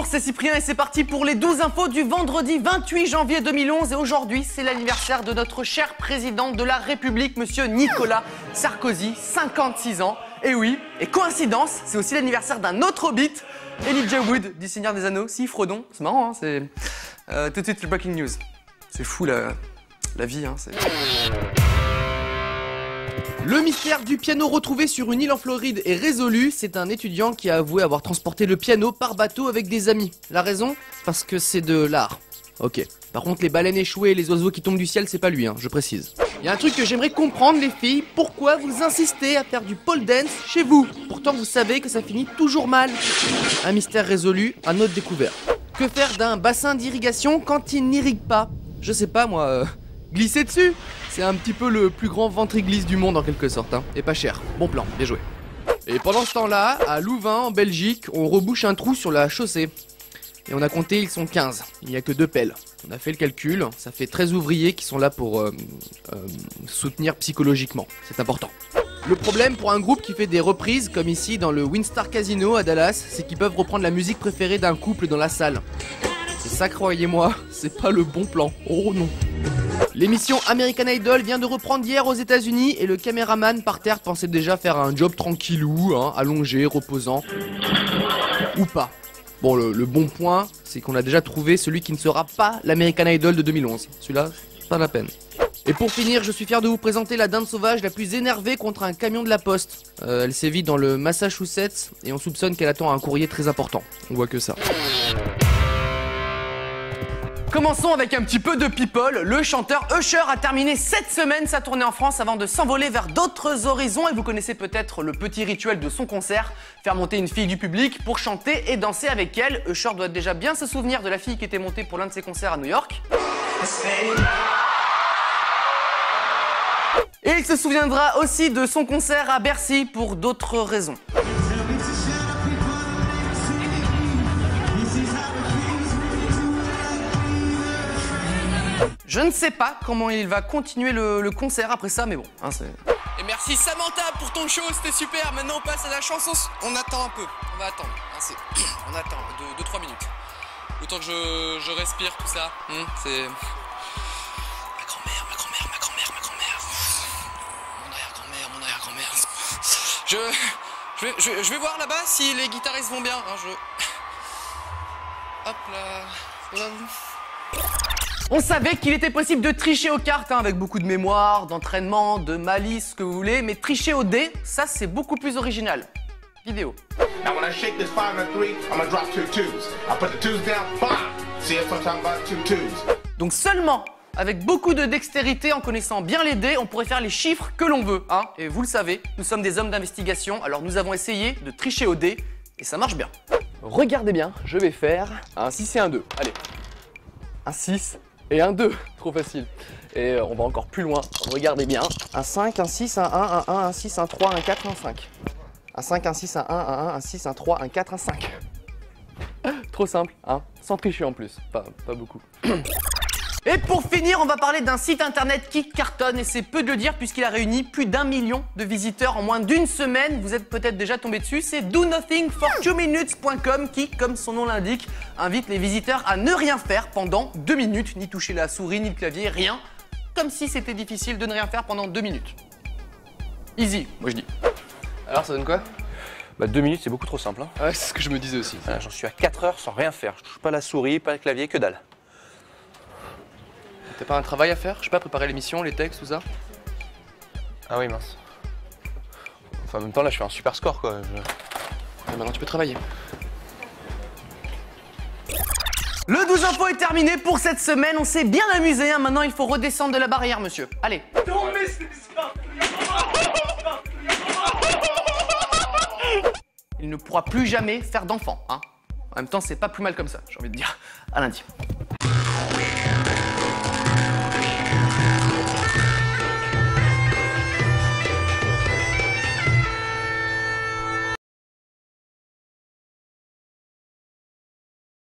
Bonjour, c'est Cyprien et c'est parti pour les 12 infos du vendredi 28 janvier 2011. Et aujourd'hui, c'est l'anniversaire de notre cher président de la République, monsieur Nicolas Sarkozy, 56 ans. Et oui, et coïncidence, c'est aussi l'anniversaire d'un autre hobbit, Elijah Wood, du Seigneur des Anneaux. Si, Frodon, c'est marrant, hein, c'est... tout de suite, le breaking news. C'est fou, la vie, hein, c'est... Le mystère du piano retrouvé sur une île en Floride est résolu. C'est un étudiant qui a avoué avoir transporté le piano par bateau avec des amis. La raison? Parce que c'est de l'art. Ok. Par contre, les baleines échouées et les oiseaux qui tombent du ciel, c'est pas lui, hein, je précise. Il y a un truc que j'aimerais comprendre, les filles. Pourquoi vous insistez à faire du pole dance chez vous? Pourtant, vous savez que ça finit toujours mal. Un mystère résolu, un autre découvert. Que faire d'un bassin d'irrigation quand il n'irrigue pas? Je sais pas, moi... Glisser dessus? C'est un petit peu le plus grand ventriglisse du monde en quelque sorte, hein. Et pas cher. Bon plan, bien joué. Et pendant ce temps-là, à Louvain, en Belgique, on rebouche un trou sur la chaussée. Et on a compté, ils sont 15. Il n'y a que 2 pelles. On a fait le calcul, ça fait 13 ouvriers qui sont là pour soutenir psychologiquement. C'est important. Le problème pour un groupe qui fait des reprises, comme ici dans le Windstar Casino à Dallas, c'est qu'ils peuvent reprendre la musique préférée d'un couple dans la salle. Et ça, croyez-moi, c'est pas le bon plan. Oh non. L'émission American Idol vient de reprendre hier aux États-Unis et le caméraman par terre pensait déjà faire un job tranquillou, hein, allongé, reposant. Ou pas. Bon, le bon point, c'est qu'on a déjà trouvé celui qui ne sera pas l'American Idol de 2011. Celui-là, pas la peine. Et pour finir, je suis fier de vous présenter la dinde sauvage la plus énervée contre un camion de la poste. Elle sévit dans le Massachusetts et on soupçonne qu'elle attend un courrier très important. On voit que ça. Commençons avec un petit peu de people. Le chanteur Usher a terminé cette semaine sa tournée en France avant de s'envoler vers d'autres horizons. Et vous connaissez peut-être le petit rituel de son concert, faire monter une fille du public pour chanter et danser avec elle. Usher doit déjà bien se souvenir de la fille qui était montée pour l'un de ses concerts à New York. Et il se souviendra aussi de son concert à Bercy pour d'autres raisons. Je ne sais pas comment il va continuer le concert après ça, mais bon, hein, c'est... Et merci Samantha pour ton show, c'était super. Maintenant on passe à la chanson. On attend un peu, on va attendre. Hein, on attend 2-3 minutes. Le temps que je respire tout ça. C'est... Ma grand-mère. Mon arrière-grand-mère. Je vais voir là-bas si les guitaristes vont bien. Hein, Hop là. Ça va vous? On savait qu'il était possible de tricher aux cartes, hein, avec beaucoup de mémoire, d'entraînement, de malice, ce que vous voulez, mais tricher au dé, ça c'est beaucoup plus original. Vidéo. Now when I shake this 5 and 3, I'm gonna drop 2 twos. I put the twos down, 5. See if I'm talking about 2 twos. Donc seulement avec beaucoup de dextérité, en connaissant bien les dés, on pourrait faire les chiffres que l'on veut, hein. Et vous le savez, nous sommes des hommes d'investigation, alors nous avons essayé de tricher au dé, et ça marche bien. Regardez bien, je vais faire un 6 et un 2. Allez, un 6 et un 2, trop facile. Et on va encore plus loin, regardez bien. Un 5, un 6, un 1, un 1, un 6, un 3, un 4, un 5. Un 5, un 6, un 1, un 1, un 6, un 3, un 4, un 5. Trop simple, hein, sans tricher en plus, pas beaucoup. Et pour finir, on va parler d'un site internet qui cartonne, et c'est peu de le dire puisqu'il a réuni plus d'1 million de visiteurs en moins d'une semaine. Vous êtes peut-être déjà tombé dessus, c'est donothingfor2minutes.com qui, comme son nom l'indique, invite les visiteurs à ne rien faire pendant 2 minutes, ni toucher la souris, ni le clavier, rien. Comme si c'était difficile de ne rien faire pendant 2 minutes. Easy, moi je dis. Alors ça donne quoi? Bah 2 minutes c'est beaucoup trop simple. Hein. Ouais, c'est ce que je me disais aussi. J'en suis à 4 heures sans rien faire. Je touche pas la souris, pas le clavier, que dalle. T'as pas un travail à faire? Je sais pas, préparer l'émission, les textes, tout ça? Ah oui, mince. Enfin, en même temps, là, je fais un super score, quoi. Et maintenant, tu peux travailler. Le 12 info est terminé pour cette semaine. On s'est bien amusé, hein. Maintenant, il faut redescendre de la barrière, monsieur. Allez. Il ne pourra plus jamais faire d'enfant, hein. En même temps, c'est pas plus mal comme ça, j'ai envie de dire. À lundi.